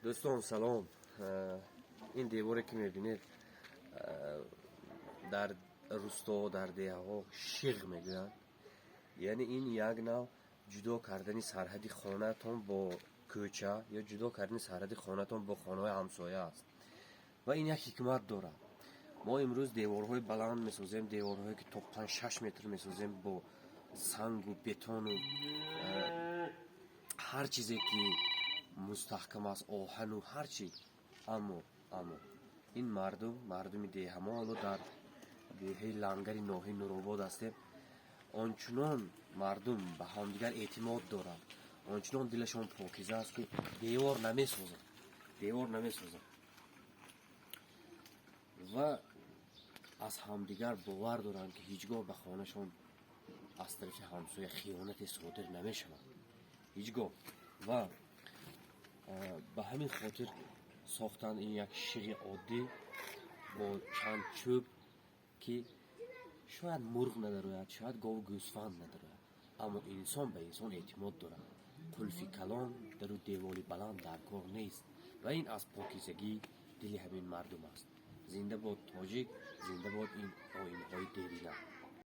دوستان سلام. این دیواری که میبینید در روستا در دیه ها شیغ میگویند. یعنی این یک نوع جدا کردن سرحدی خانه تان با کوچه یا جدا کردن سرحدی خانه تان با خانه های همسایه است و این یک حکمت داره. ما امروز دیوارهای بلند میسازیم، دیوارهایی که تا 5-6 متر میسازیم با سنگ و بتون و هر چیزی که مستحکم است، آهن و هر چی. اما این مردم دیه ما حالا در دیه لنگری ناحیه نورآباد هستیم. آنچنان مردم به همدیگر اعتماد دارند، آنچنان دلشان پاکیزه است که دیوار نمیسازند و از همدیگر باور دارند که هیچگاه به خانهشان از طرف همسایه خیانت صادر نمیشود، هیچگاه. و به همین خاطر ساختن این یک شیغ عادی با چند چوب که شاید مرغ ندارد، شاید گاو گوسفند ندارد، اما انسان به انسان اعتماد دارد. قلفی کلان در او دیوالی بلند در کار نیست و این از پاکیزگی دل همین مردم است. زنده باد تاجیک، زنده باد این آیین های دیرینه.